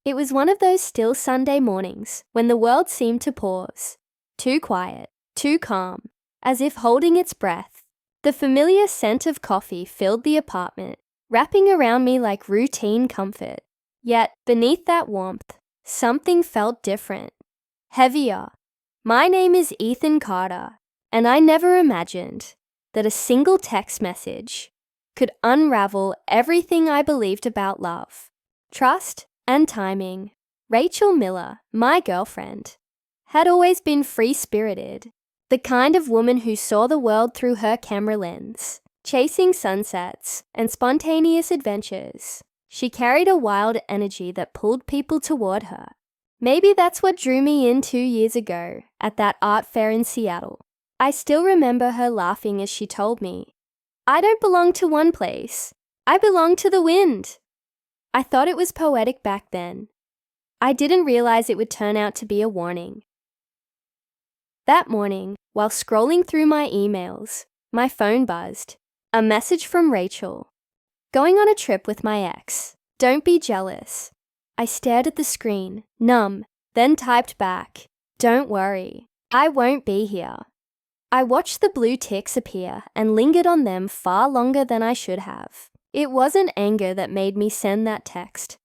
It was one of those still Sunday mornings when the world seemed to pause, too quiet, too calm, as if holding its breath. The familiar scent of coffee filled the apartment, wrapping around me like routine comfort. Yet, beneath that warmth, something felt different, heavier. My name is Ethan Carter, and I never imagined that a single text message could unravel everything I believed about love, trust, and timing. Rachel Miller, my girlfriend, had always been free-spirited, the kind of woman who saw the world through her camera lens, chasing sunsets and spontaneous adventures. She carried a wild energy that pulled people toward her. Maybe that's what drew me in 2 years ago at that art fair in Seattle. I still remember her laughing as she told me, "I don't belong to one place. I belong to the wind." I thought it was poetic back then. I didn't realize it would turn out to be a warning. That morning, while scrolling through my emails, my phone buzzed. A message from Rachel. "Going on a trip with my ex. Don't be jealous." I stared at the screen, numb, then typed back, "Don't worry, I won't be here." I watched the blue ticks appear and lingered on them far longer than I should have. It wasn't anger that made me send that text.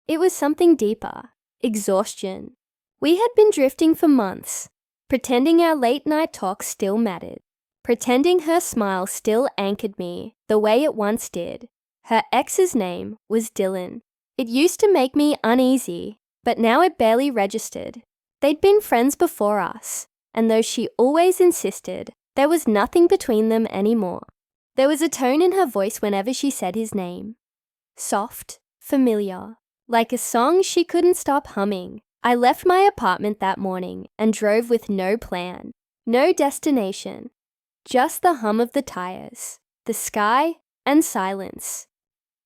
It was something deeper, exhaustion. We had been drifting for months, pretending our late-night talks still mattered, pretending her smile still anchored me the way it once did. Her ex's name was Dylan. It used to make me uneasy, but now it barely registered. They'd been friends before us, and though she always insisted, there was nothing between them anymore. There was a tone in her voice whenever she said his name. Soft, familiar, like a song she couldn't stop humming. I left my apartment that morning and drove with no plan, no destination, just the hum of the tires, the sky, and silence.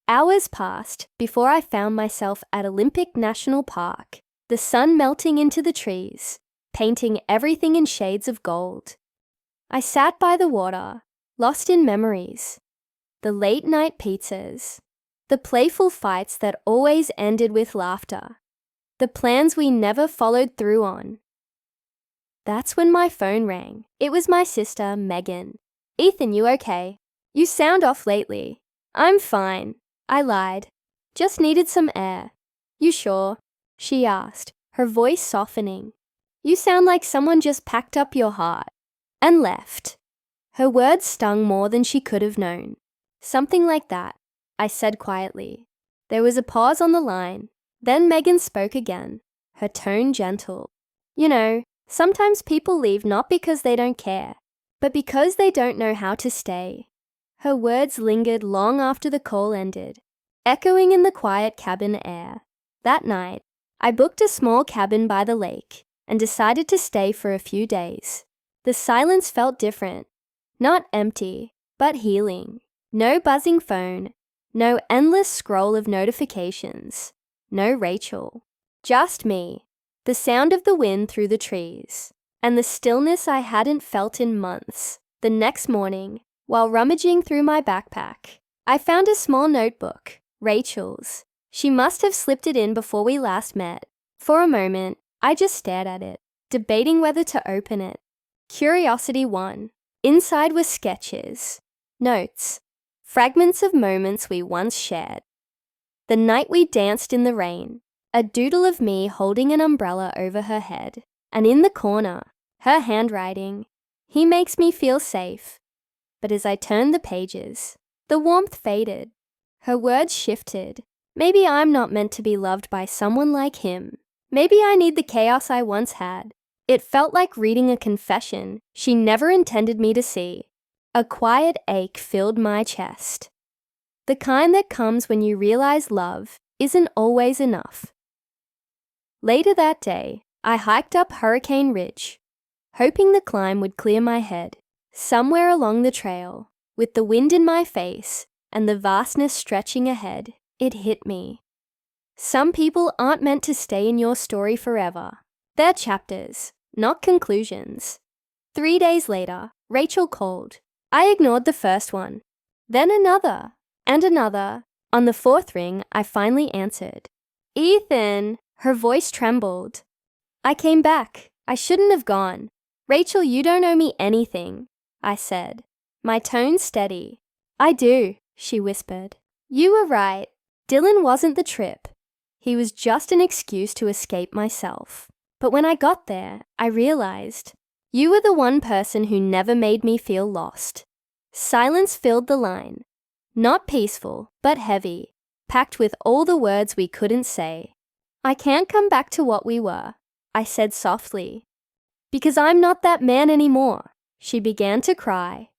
Hours passed before I found myself at Olympic National Park, the sun melting into the trees, painting everything in shades of gold. I sat by the water, lost in memories. The late-night pizzas, the playful fights that always ended with laughter, the plans we never followed through on. That's when my phone rang. It was my sister, Megan. "Ethan, you okay? You sound off lately." "I'm fine," I lied. "Just needed some air." "You sure?" she asked, her voice softening. "You sound like someone just packed up your heart and left." Her words stung more than she could have known. "Something like that," I said quietly. There was a pause on the line. Then Megan spoke again, her tone gentle. "You know, sometimes people leave not because they don't care, but because they don't know how to stay." Her words lingered long after the call ended, echoing in the quiet cabin air. That night, I booked a small cabin by the lake and decided to stay for a few days. The silence felt different. Not empty, but healing. No buzzing phone, no endless scroll of notifications, no Rachel. Just me, the sound of the wind through the trees, and the stillness I hadn't felt in months. The next morning, while rummaging through my backpack, I found a small notebook, Rachel's. She must have slipped it in before we last met. For a moment, I just stared at it, debating whether to open it. Curiosity won. Inside were sketches, notes, fragments of moments we once shared. The night we danced in the rain, a doodle of me holding an umbrella over her head, and in the corner, her handwriting, "He makes me feel safe." But as I turned the pages, the warmth faded. Her words shifted. Maybe I'm not meant to be loved by someone like him. Maybe I need the chaos I once had. It felt like reading a confession she never intended me to see. A quiet ache filled my chest. The kind that comes when you realize love isn't always enough. Later that day, I hiked up Hurricane Ridge, hoping the climb would clear my head. Somewhere along the trail, with the wind in my face and the vastness stretching ahead, it hit me. Some people aren't meant to stay in your story forever. They're chapters, not conclusions. 3 days later, Rachel called. I ignored the first one. Then another, and another. On the 4th ring, I finally answered. "Ethan," Her voice trembled. I came back. I shouldn't have gone. Rachel, you don't owe me anything, I said, my tone steady. I do, she whispered. You were right. Dylan wasn't the trip. He was just an excuse to escape myself. But when I got there, I realized you were the one person who never made me feel lost. Silence filled the line. Not peaceful, but heavy, packed with all the words we couldn't say. I can't come back to what we were, I said softly. Because I'm not that man anymore. She began to cry.